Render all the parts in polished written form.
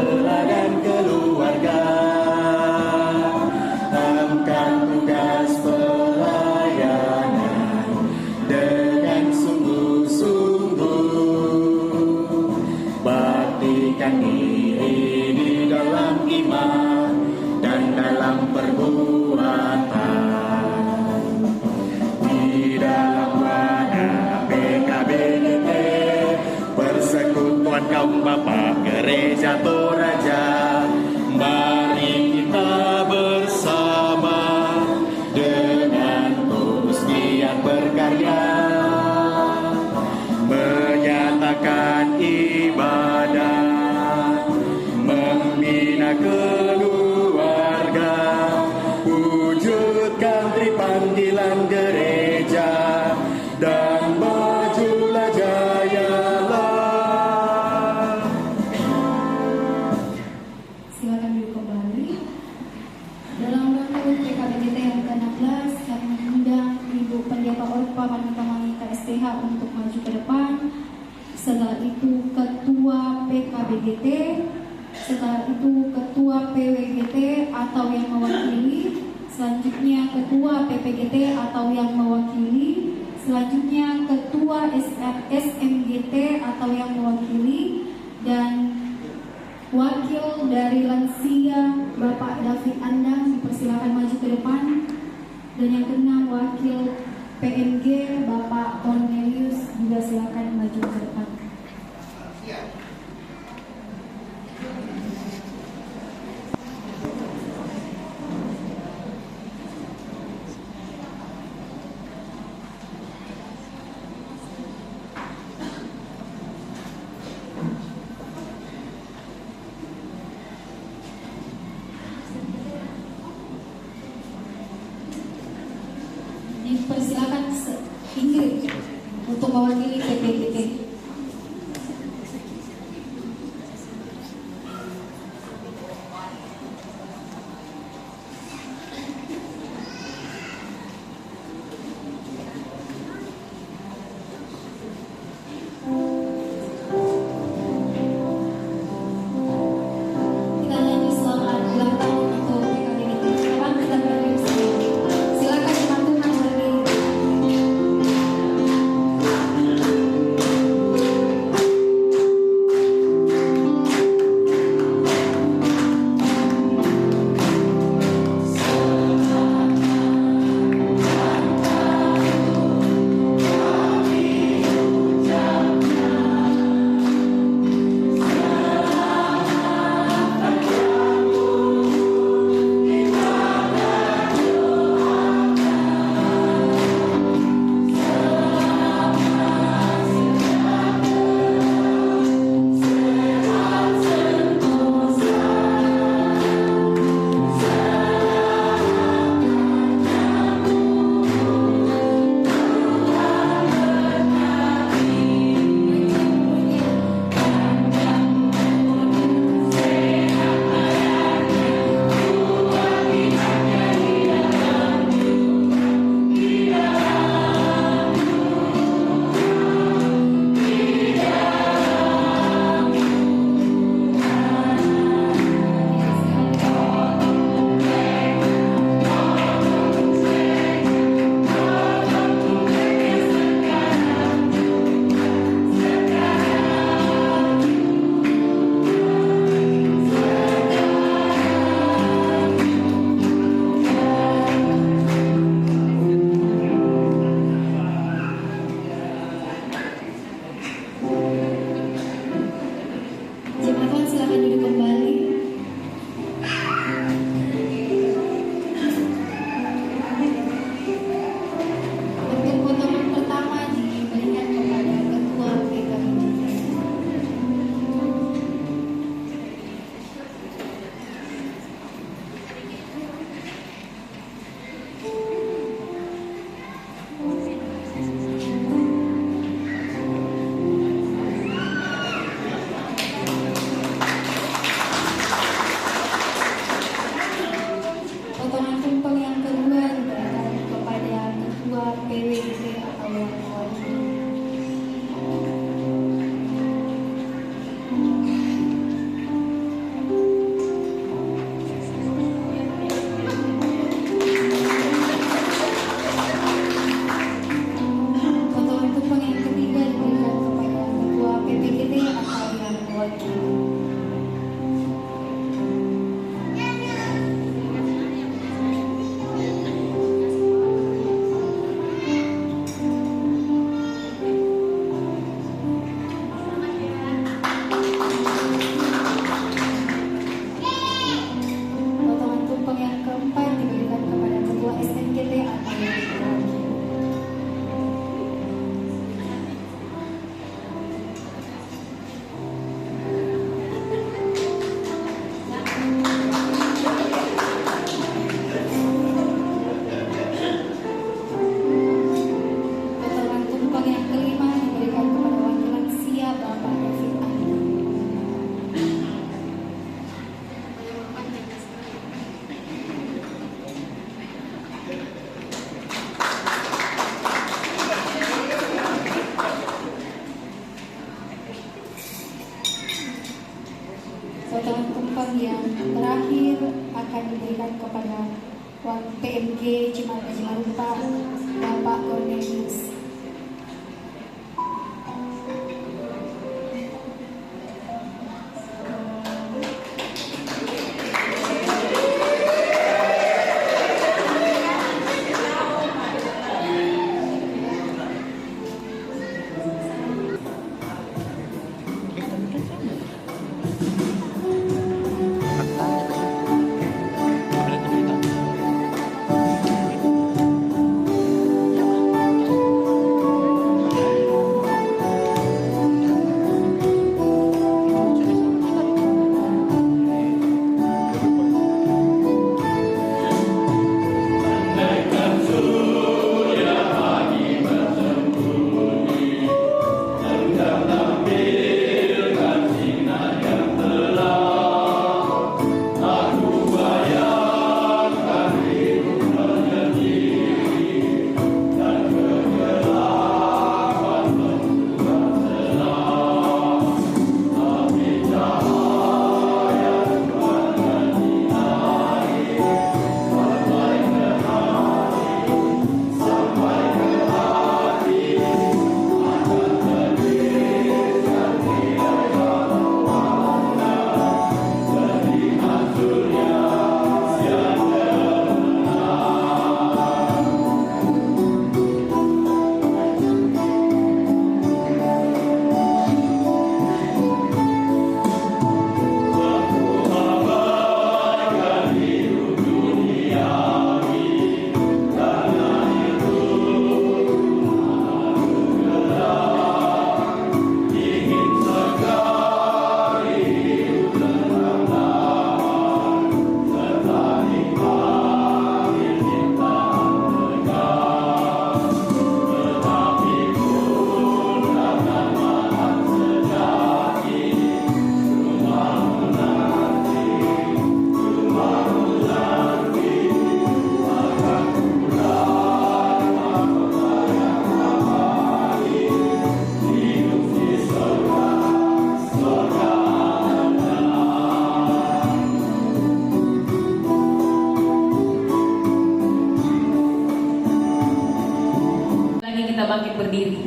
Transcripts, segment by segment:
teladan keluarga. Angkat tugas pelayanan dengan sungguh-sungguh. Baktikan diri di dalam iman dan dalam perbuatan. Di dalam wadah PKBGT, Persekutuan Kaum Bapa Gereja Toraja, mari kita bersama dengan tulus giat berkarya, menyatakan ibadah, membina keluarga, wujudkan tripanggilan gereja, dan majulah jayalah. Silakan duduk kembali. Dalam waktu PKBGT yang ke-16, kami mengundang Ibu Pendeta Orpa Manita Manita STH untuk maju ke depan. Setelah itu Ketua PKBGT, setelah itu Ketua PWGT atau yang mewakili, selanjutnya Ketua PPGT atau yang mewakili, selanjutnya Ketua SMGT atau yang mewakili, dan wakil dari lansia Bapak David Andang dipersilakan maju ke depan, dan yang keenam wakil PMG Bapak Cornelius juga silakan maju ke depan. Dipersilakan Ingrid untuk mewakili PPGT. Kita nyanyi selamat ulang tahun untuk PKBGT. Silakan teman-teman berdiri. Dan tumpeng yang terakhir akan diberikan kepada PMG Cimarupa Cimarupa, Bapak Cornelius. Kita bangkit berdiri.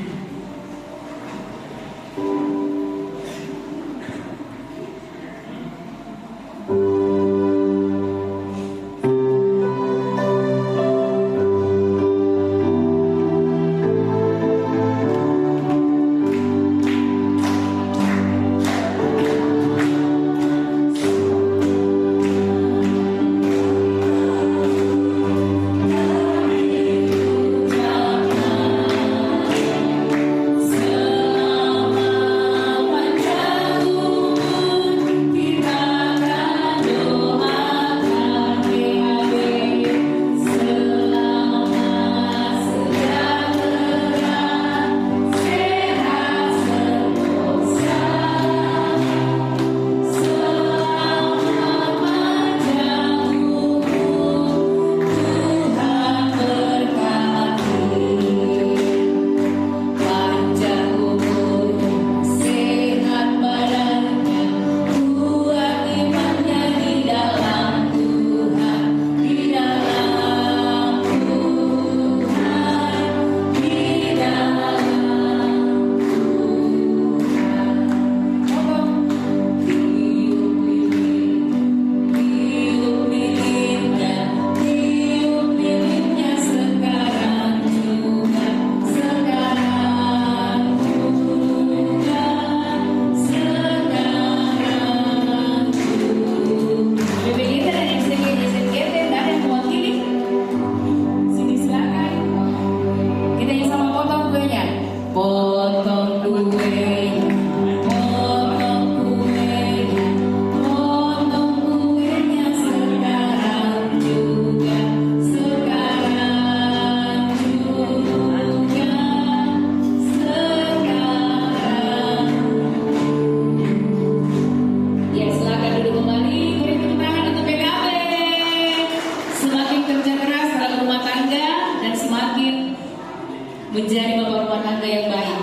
menjadi bapak rumah tangga yang baik.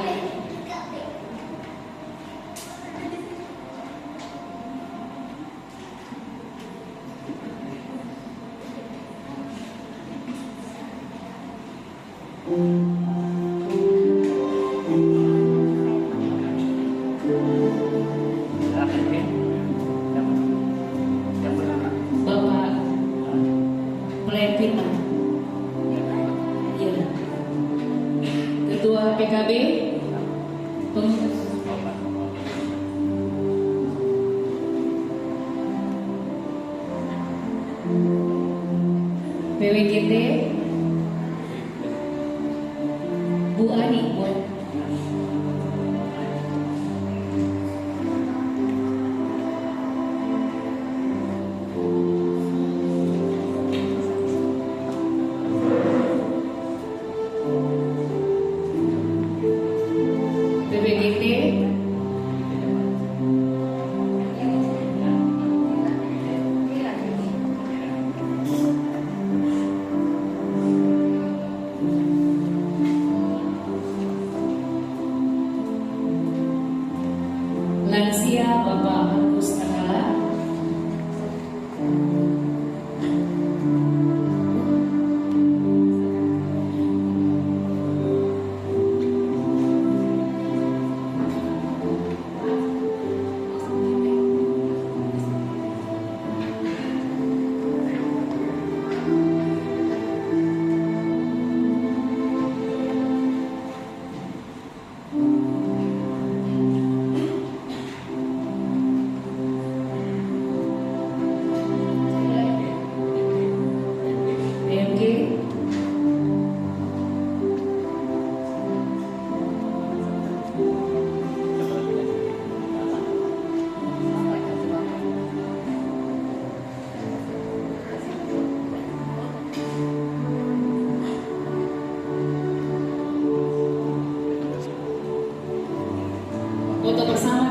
Bapak Pelayan Firman. Iya. Ketua PKB. Pengurus. PWGT. Bu Ani. PWGT. Lansia Bapak Agus Takala. PMG. Foto bersama